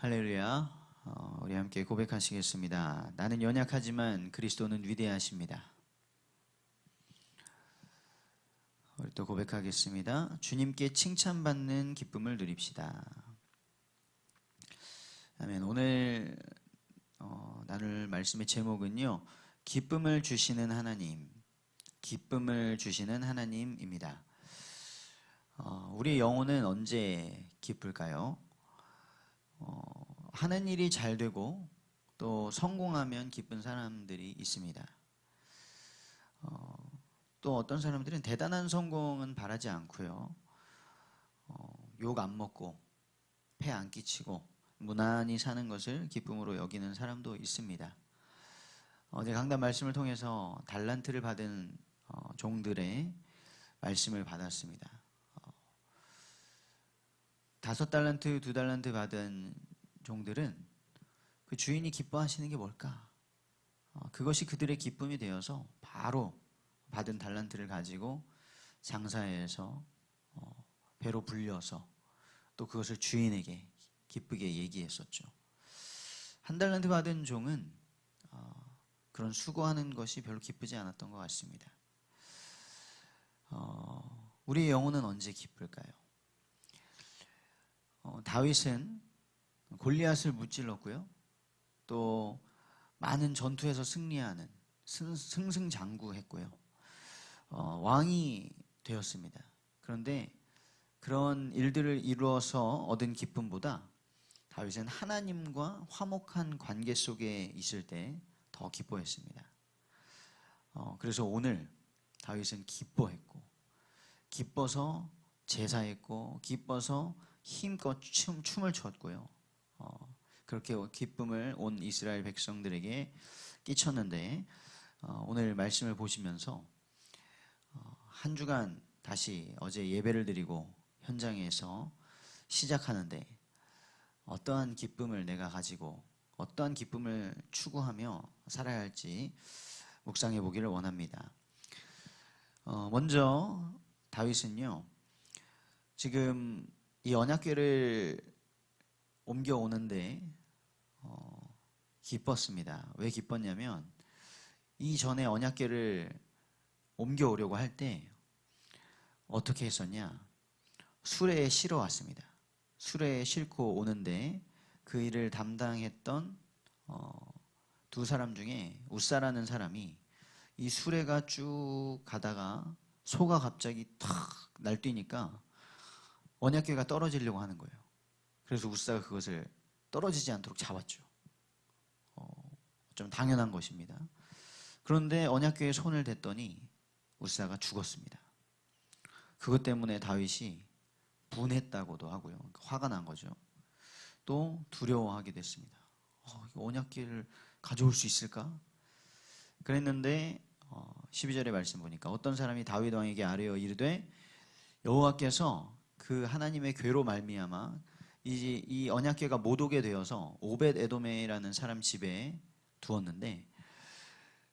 할렐루야. 우리 함께 고백하시겠습니다. 나는 연약하지만 그리스도는 위대하십니다. 우리 또 고백하겠습니다. 주님께 칭찬받는 기쁨을 누립시다. 아멘. 오늘 나눌 말씀의 제목은요, 기쁨을 주시는 하나님, 기쁨을 주시는 하나님입니다. 우리의 영혼은 언제 기쁠까요? 하는 일이 잘 되고 또 성공하면 기쁜 사람들이 있습니다. 또 어떤 사람들은 대단한 성공은 바라지 않고요, 욕 안 먹고 폐 안 끼치고 무난히 사는 것을 기쁨으로 여기는 사람도 있습니다. 어제 강단 말씀을 통해서 달란트를 받은 종들의 말씀을 받았습니다. 5달란트, 2달란트 받은 종들은 그 주인이 기뻐하시는 게 뭘까? 그것이 그들의 기쁨이 되어서 바로 받은 달란트를 가지고 장사해서 배로 불려서 또 그것을 주인에게 기쁘게 얘기했었죠. 1달란트 받은 종은 그런 수고하는 것이 별로 기쁘지 않았던 것 같습니다. 우리의 영혼은 언제 기쁠까요? 다윗은 골리앗을 무찔렀고요, 또 많은 전투에서 승리하는 승승장구했고요, 왕이 되었습니다. 그런데 그런 일들을 이루어서 얻은 기쁨보다 다윗은 하나님과 화목한 관계 속에 있을 때 더 기뻐했습니다. 그래서 오늘 다윗은 기뻐했고, 기뻐서 제사했고, 기뻐서 힘껏 춤을 췄고요. 그렇게 기쁨을 온 이스라엘 백성들에게 끼쳤는데, 오늘 말씀을 보시면서 한 주간 다시 어제 예배를 드리고 현장에서 시작하는데 어떠한 기쁨을 내가 가지고 어떠한 기쁨을 추구하며 살아야 할지 묵상해 보기를 원합니다. 먼저 다윗은요, 지금 이 언약궤를 옮겨오는데 기뻤습니다. 왜 기뻤냐면 이전에 언약궤를 옮겨오려고 할 때 어떻게 했었냐, 수레에 실어 왔습니다. 수레에 싣고 오는데 그 일을 담당했던 두 사람 중에 웃사라는 사람이 이 수레가 쭉 가다가 소가 갑자기 탁 날뛰니까 언약궤가 떨어지려고 하는 거예요. 그래서 웃사가 그것을 떨어지지 않도록 잡았죠. 좀 당연한 것입니다. 그런데 언약궤에 손을 댔더니 웃사가 죽었습니다. 그것 때문에 다윗이 분했다고도 하고요, 화가 난 거죠. 또 두려워하게 됐습니다. 언약궤를 가져올 수 있을까? 그랬는데 12절의 말씀 보니까 어떤 사람이 다윗 왕에게 아뢰어 이르되 여호와께서 그 하나님의 궤로 말미암아 이 언약궤가 못 오게 되어서 오벳 에돔이라는 사람 집에 두었는데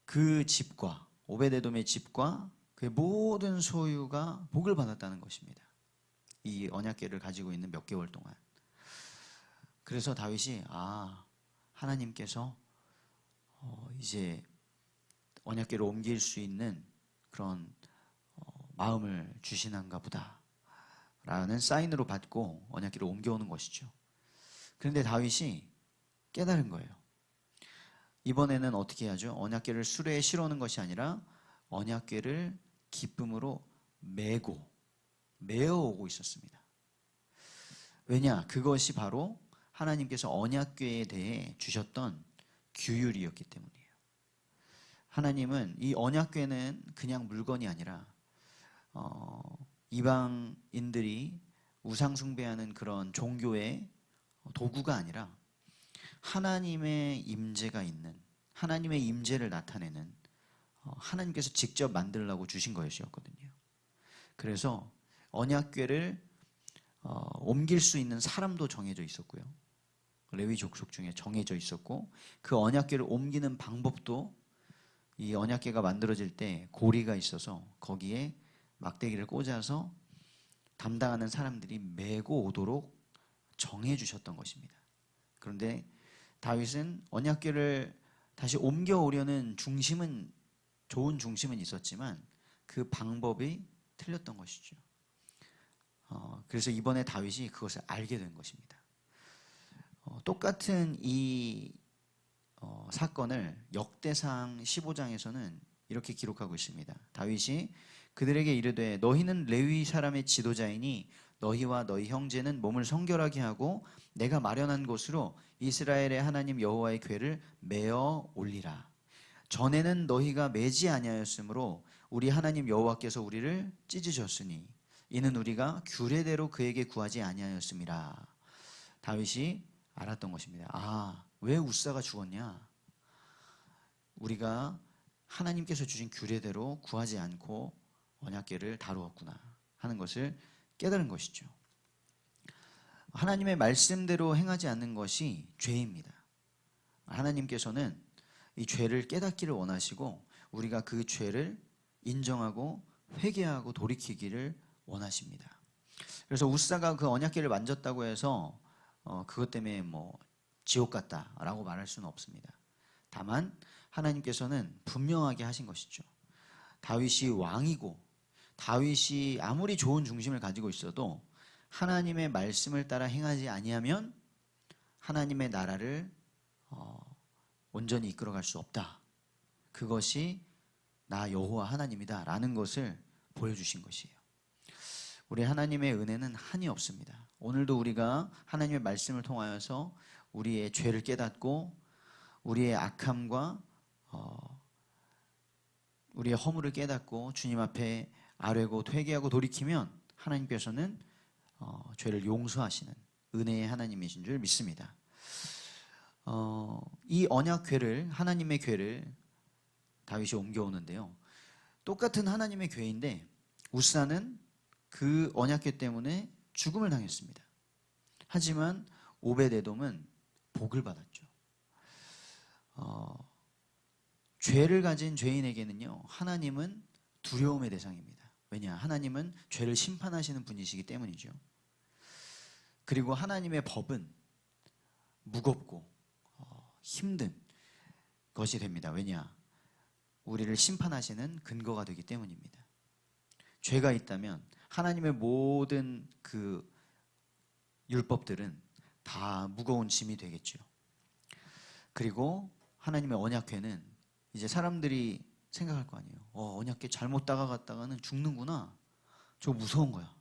그 집과 오벳 에돔의 집과 그의 모든 소유가 복을 받았다는 것입니다. 이 언약궤를 가지고 있는 몇 개월 동안. 그래서 다윗이 하나님께서 이제 언약궤를 옮길 수 있는 그런 마음을 주시는가 보다 라는 사인으로 받고 언약궤를 옮겨오는 것이죠. 그런데 다윗이 깨달은 거예요. 이번에는 어떻게 해야죠? 언약궤를 수레에 실어오는 것이 아니라 언약궤를 기쁨으로 메어오고 있었습니다. 왜냐? 그것이 바로 하나님께서 언약궤에 대해 주셨던 규율이었기 때문이에요. 하나님은 이 언약궤는 그냥 물건이 아니라 이방인들이 우상 숭배하는 그런 종교의 도구가 아니라 하나님의 임재가 있는, 하나님의 임재를 나타내는 하나님께서 직접 만들라고 주신 것이었거든요. 그래서 언약궤를 옮길 수 있는 사람도 정해져 있었고요, 레위 족속 중에 정해져 있었고, 그 언약궤를 옮기는 방법도 이 언약궤가 만들어질 때 고리가 있어서 거기에 막대기를 꽂아서 담당하는 사람들이 메고 오도록 정해 주셨던 것입니다. 그런데 다윗은 언약궤를 다시 옮겨오려는 중심은, 좋은 중심은 있었지만 그 방법이 틀렸던 것이죠. 그래서 이번에 다윗이 그것을 알게 된 것입니다. 똑같은 이 사건을 역대상 15장에서는 이렇게 기록하고 있습니다. 다윗이 그들에게 이르되 너희는 레위 사람의 지도자이니 너희와 너희 형제는 몸을 성결하게 하고 내가 마련한 곳으로 이스라엘의 하나님 여호와의 궤를 메어 올리라. 전에는 너희가 매지 아니하였으므로 우리 하나님 여호와께서 우리를 찢으셨으니 이는 우리가 규례대로 그에게 구하지 아니하였음이라. 다윗이 알았던 것입니다. 왜 우사가 죽었냐? 우리가 하나님께서 주신 규례대로 구하지 않고 언약궤를 다루었구나 하는 것을 깨달은 것이죠. 하나님의 말씀대로 행하지 않는 것이 죄입니다. 하나님께서는 이 죄를 깨닫기를 원하시고 우리가 그 죄를 인정하고 회개하고 돌이키기를 원하십니다. 그래서 우사가 그 언약궤를 만졌다고 해서 그것 때문에 지옥 갔다라고 말할 수는 없습니다. 다만 하나님께서는 분명하게 하신 것이죠. 다윗이 왕이고 다윗이 아무리 좋은 중심을 가지고 있어도 하나님의 말씀을 따라 행하지 아니하면 하나님의 나라를 온전히 이끌어갈 수 없다. 그것이 나 여호와 하나님이다 라는 것을 보여주신 것이에요. 우리 하나님의 은혜는 한이 없습니다. 오늘도 우리가 하나님의 말씀을 통하여서 우리의 죄를 깨닫고 우리의 악함과 우리의 허물을 깨닫고 주님 앞에 아뢰고 회개하고 돌이키면 하나님께서는 죄를 용서하시는 은혜의 하나님이신 줄 믿습니다. 이 언약궤를, 하나님의 궤를 다윗이 옮겨오는데요. 똑같은 하나님의 궤인데 우사는 그 언약궤 때문에 죽음을 당했습니다. 하지만 오벳에돔은 복을 받았죠. 죄를 가진 죄인에게는요, 하나님은 두려움의 대상입니다. 왜냐? 하나님은 죄를 심판하시는 분이시기 때문이죠. 그리고 하나님의 법은 무겁고 힘든 것이 됩니다. 왜냐? 우리를 심판하시는 근거가 되기 때문입니다. 죄가 있다면 하나님의 모든 그 율법들은 다 무거운 짐이 되겠죠. 그리고 하나님의 언약궤는 이제 사람들이 생각할 거 아니에요. 언약궤 잘못 다가갔다가는 죽는구나. 저거 무서운 거야.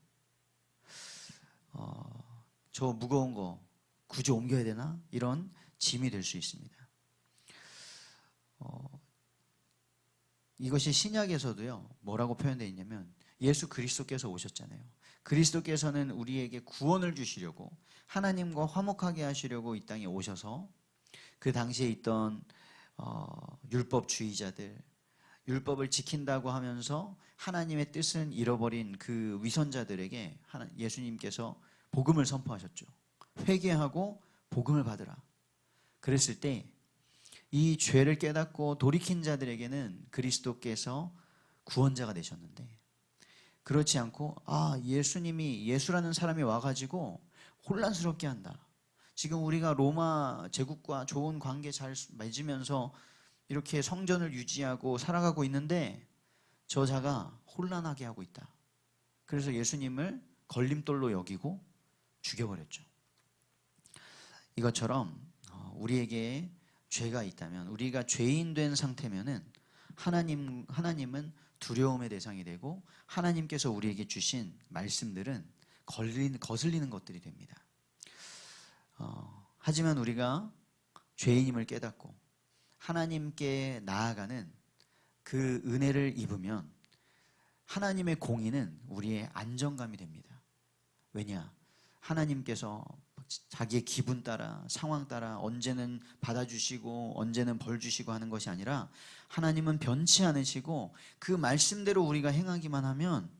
저 무거운 거 굳이 옮겨야 되나? 이런 짐이 될 수 있습니다. 이것이 신약에서도요, 뭐라고 표현되어 있냐면 예수 그리스도께서 오셨잖아요. 그리스도께서는 우리에게 구원을 주시려고 하나님과 화목하게 하시려고 이 땅에 오셔서 그 당시에 있던 율법주의자들, 율법을 지킨다고 하면서 하나님의 뜻은 잃어버린 그 위선자들에게 예수님께서 복음을 선포하셨죠. 회개하고 복음을 받으라. 그랬을 때 이 죄를 깨닫고 돌이킨 자들에게는 그리스도께서 구원자가 되셨는데, 그렇지 않고 예수님이, 예수라는 사람이 와가지고 혼란스럽게 한다. 지금 우리가 로마 제국과 좋은 관계 잘 맺으면서 이렇게 성전을 유지하고 살아가고 있는데 저 자가 혼란하게 하고 있다. 그래서 예수님을 걸림돌로 여기고 죽여버렸죠. 이것처럼 우리에게 죄가 있다면, 우리가 죄인 된 상태면은 하나님은 두려움의 대상이 되고 하나님께서 우리에게 주신 말씀들은 거슬리는 것들이 됩니다. 하지만 우리가 죄인임을 깨닫고 하나님께 나아가는 그 은혜를 입으면 하나님의 공의는 우리의 안정감이 됩니다. 왜냐? 하나님께서 자기의 기분 따라, 상황 따라 언제는 받아주시고 언제는 벌 주시고 하는 것이 아니라 하나님은 변치 않으시고 그 말씀대로 우리가 행하기만 하면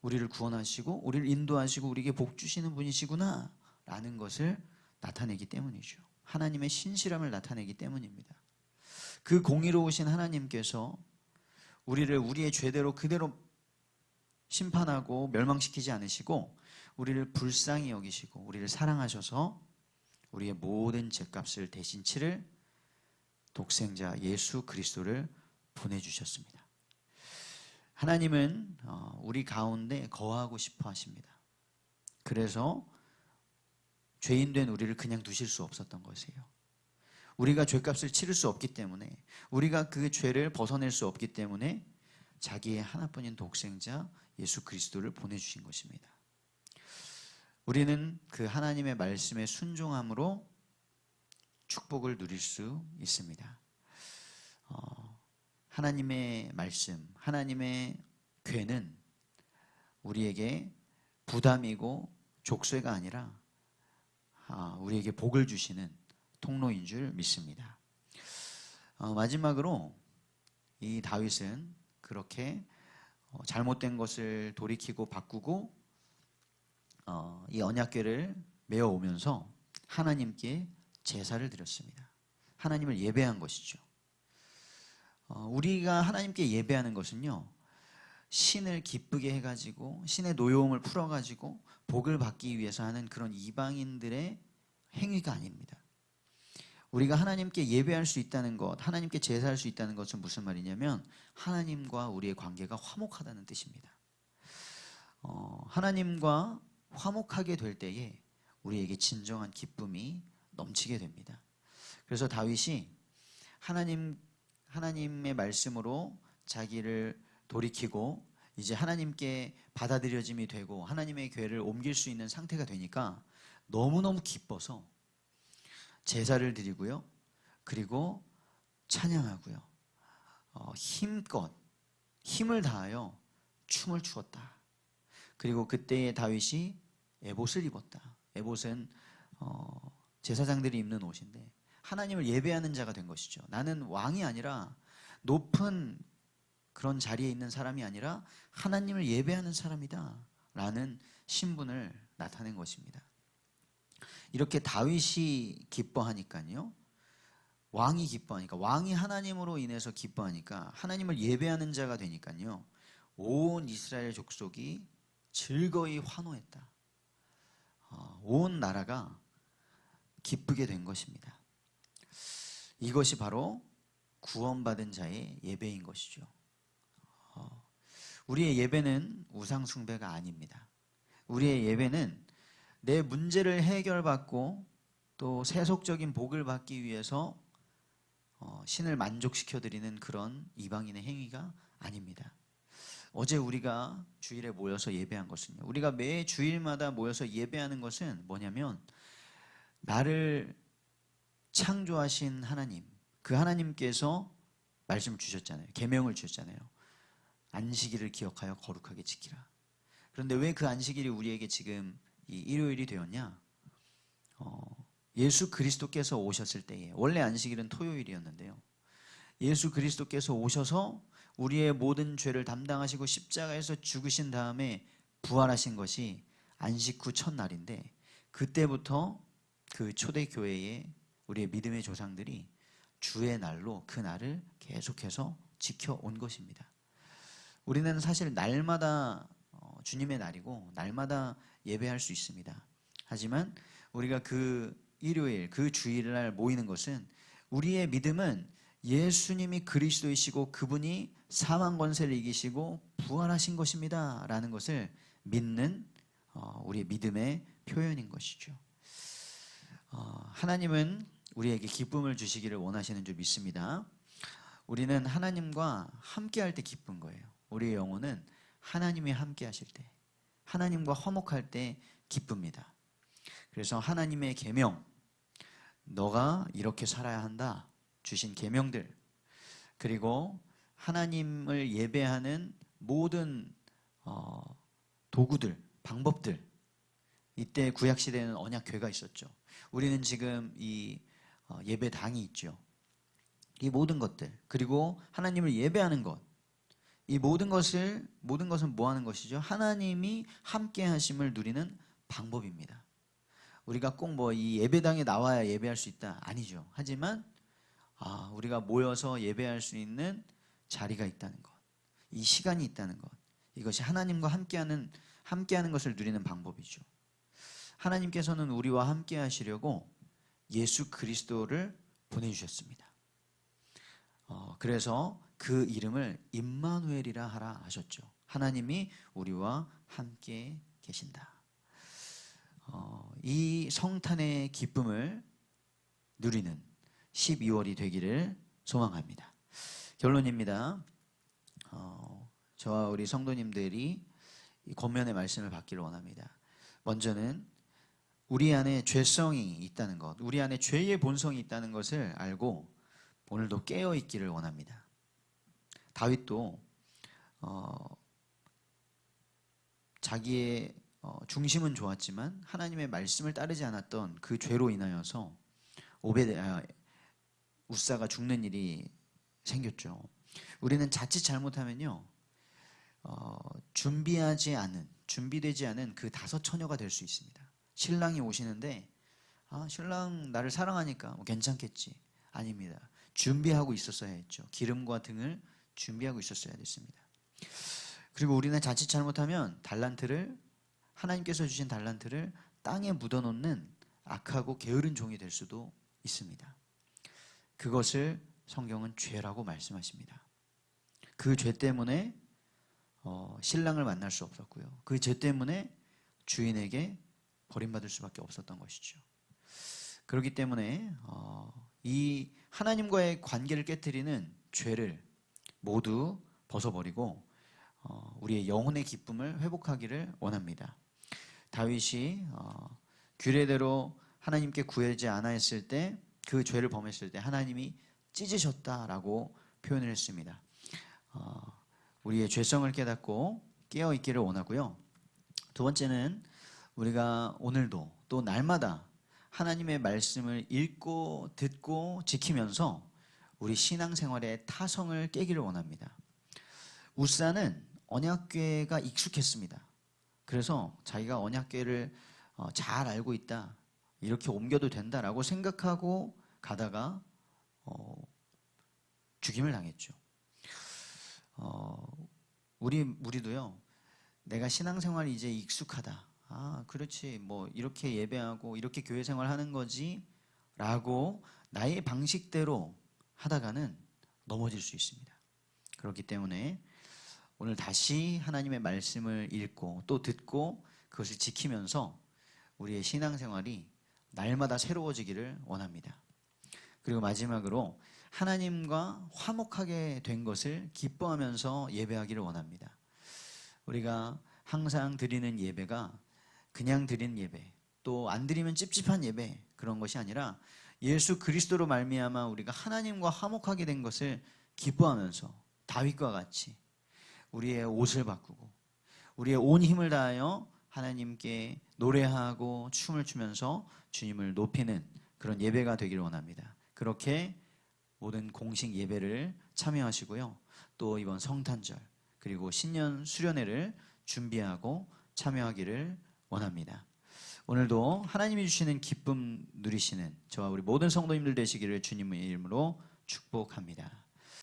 우리를 구원하시고 우리를 인도하시고 우리에게 복 주시는 분이시구나 라는 것을 나타내기 때문이죠. 하나님의 신실함을 나타내기 때문입니다. 그 공의로우신 하나님께서 우리를 우리의 죄대로 그대로 심판하고 멸망시키지 않으시고 우리를 불쌍히 여기시고 우리를 사랑하셔서 우리의 모든 죄값을 대신 치를 독생자 예수 그리스도를 보내주셨습니다. 하나님은 우리 가운데 거하고 싶어 하십니다. 그래서 죄인된 우리를 그냥 두실 수 없었던 것이에요. 우리가 죄값을 치를 수 없기 때문에, 우리가 그 죄를 벗어낼 수 없기 때문에 자기의 하나뿐인 독생자 예수 그리스도를 보내주신 것입니다. 우리는 그 하나님의 말씀에 순종함으로 축복을 누릴 수 있습니다. 하나님의 말씀, 하나님의 괴는 우리에게 부담이고 족쇄가 아니라 우리에게 복을 주시는 통로인 줄 믿습니다. 마지막으로 이 다윗은 그렇게 잘못된 것을 돌이키고 바꾸고 이 언약궤를 메어오면서 하나님께 제사를 드렸습니다. 하나님을 예배한 것이죠. 우리가 하나님께 예배하는 것은요, 신을 기쁘게 해가지고 신의 노여움을 풀어가지고 복을 받기 위해서 하는 그런 이방인들의 행위가 아닙니다. 우리가 하나님께 예배할 수 있다는 것, 하나님께 제사할 수 있다는 것은 무슨 말이냐면 하나님과 우리의 관계가 화목하다는 뜻입니다. 하나님과 화목하게 될 때에 우리에게 진정한 기쁨이 넘치게 됩니다. 그래서 다윗이 하나님의 말씀으로 자기를 돌이키고 이제 하나님께 받아들여짐이 되고 하나님의 궤를 옮길 수 있는 상태가 되니까 너무너무 기뻐서 제사를 드리고요. 그리고 찬양하고요. 힘껏 힘을 다하여 춤을 추었다. 그리고 그때의 다윗이 에봇을 입었다. 에봇은 제사장들이 입는 옷인데 하나님을 예배하는 자가 된 것이죠. 나는 왕이 아니라 높은 그런 자리에 있는 사람이 아니라 하나님을 예배하는 사람이다 라는 신분을 나타낸 것입니다. 이렇게 다윗이 기뻐하니까요, 왕이 기뻐하니까, 왕이 하나님으로 인해서 기뻐하니까 하나님을 예배하는 자가 되니까요, 온 이스라엘 족속이 즐거이 환호했다. 온 나라가 기쁘게 된 것입니다. 이것이 바로 구원받은 자의 예배인 것이죠. 우리의 예배는 우상 숭배가 아닙니다. 우리의 예배는 내 문제를 해결받고 또 세속적인 복을 받기 위해서 신을 만족시켜드리는 그런 이방인의 행위가 아닙니다. 어제 우리가 주일에 모여서 예배한 것은요, 우리가 매 주일마다 모여서 예배하는 것은 뭐냐면 나를 창조하신 하나님, 그 하나님께서 말씀을 주셨잖아요. 계명을 주셨잖아요. 안식일을 기억하여 거룩하게 지키라. 그런데 왜 그 안식일이 우리에게 지금 이 일요일이 되었냐? 예수 그리스도께서 오셨을 때에, 원래 안식일은 토요일이었는데요, 예수 그리스도께서 오셔서 우리의 모든 죄를 담당하시고 십자가에서 죽으신 다음에 부활하신 것이 안식 후 첫날인데, 그때부터 그 초대교회의 우리의 믿음의 조상들이 주의 날로 그 날을 계속해서 지켜온 것입니다. 우리는 사실 날마다 주님의 날이고 날마다 예배할 수 있습니다. 하지만 우리가 그 일요일, 그 주일날 모이는 것은 우리의 믿음은 예수님이 그리스도이시고 그분이 사망 권세를 이기시고 부활하신 것입니다 라는 것을 믿는 우리의 믿음의 표현인 것이죠. 하나님은 우리에게 기쁨을 주시기를 원하시는 줄 믿습니다. 우리는 하나님과 함께할 때 기쁜 거예요. 우리의 영혼은 하나님이 함께 하실 때, 하나님과 화목할 때 기쁩니다. 그래서 하나님의 계명, 너가 이렇게 살아야 한다 주신 계명들, 그리고 하나님을 예배하는 모든 도구들, 방법들, 이때 구약시대에는 언약궤가 있었죠. 우리는 지금 이 예배당이 있죠. 이 모든 것들, 그리고 하나님을 예배하는 것, 이 모든 것은 뭐 하는 것이죠? 하나님이 함께 하심을 누리는 방법입니다. 우리가 꼭 뭐 이 예배당에 나와야 예배할 수 있다, 아니죠. 하지만 우리가 모여서 예배할 수 있는 자리가 있다는 것, 이 시간이 있다는 것, 이것이 하나님과 함께하는 것을 누리는 방법이죠. 하나님께서는 우리와 함께 하시려고 예수 그리스도를 보내주셨습니다. 그래서 그 이름을 임마누엘이라 하라 하셨죠. 하나님이 우리와 함께 계신다. 이 성탄의 기쁨을 누리는 12월이 되기를 소망합니다. 결론입니다. 저와 우리 성도님들이 이 권면의 말씀을 받기를 원합니다. 먼저는 우리 안에 죄성이 있다는 것, 우리 안에 죄의 본성이 있다는 것을 알고 오늘도 깨어 있기를 원합니다. 다윗도 자기의 중심은 좋았지만 하나님의 말씀을 따르지 않았던 그 죄로 인하여서 우사가 죽는 일이 생겼죠. 우리는 자칫 잘못하면요, 준비되지 않은 그 5 처녀가 될 수 있습니다. 신랑이 오시는데 신랑 나를 사랑하니까 뭐 괜찮겠지. 아닙니다. 준비하고 있었어야 했죠. 기름과 등을 준비하고 있었어야 됐습니다. 그리고 우리는 자칫 잘못하면 하나님께서 주신 달란트를 땅에 묻어놓는 악하고 게으른 종이 될 수도 있습니다. 그것을 성경은 죄라고 말씀하십니다. 그 죄 때문에 신랑을 만날 수 없었고요. 그 죄 때문에 주인에게 버림받을 수밖에 없었던 것이죠. 그렇기 때문에 이 하나님과의 관계를 깨트리는 죄를 모두 벗어버리고 우리의 영혼의 기쁨을 회복하기를 원합니다. 다윗이 규례대로 하나님께 구하지 않았을 때, 그 죄를 범했을 때 하나님이 찢으셨다라고 표현을 했습니다. 우리의 죄성을 깨닫고 깨어있기를 원하고요. 두 번째는 우리가 오늘도 또 날마다 하나님의 말씀을 읽고 듣고 지키면서 우리 신앙생활의 타성을 깨기를 원합니다. 우사는 언약궤가 익숙했습니다. 그래서 자기가 언약궤를 잘 알고 있다, 이렇게 옮겨도 된다라고 생각하고 가다가 죽임을 당했죠. 우리도요, 내가 신앙생활이 이제 익숙하다, 그렇지, 뭐 이렇게 예배하고 이렇게 교회 생활하는 거지 라고 나의 방식대로 하다가는 넘어질 수 있습니다. 그렇기 때문에 오늘 다시 하나님의 말씀을 읽고 또 듣고 그것을 지키면서 우리의 신앙생활이 날마다 새로워지기를 원합니다. 그리고 마지막으로 하나님과 화목하게 된 것을 기뻐하면서 예배하기를 원합니다. 우리가 항상 드리는 예배가 그냥 드리는 예배, 또 안 드리면 찝찝한 예배, 그런 것이 아니라 예수 그리스도로 말미암아 우리가 하나님과 화목하게 된 것을 기뻐하면서 다윗과 같이 우리의 옷을 바꾸고 우리의 온 힘을 다하여 하나님께 노래하고 춤을 추면서 주님을 높이는 그런 예배가 되기를 원합니다. 그렇게 모든 공식 예배를 참여하시고요. 또 이번 성탄절 그리고 신년 수련회를 준비하고 참여하기를 원합니다. 오늘도 하나님이 주시는 기쁨 누리시는 저와 우리 모든 성도님들 되시기를 주님의 이름으로 축복합니다.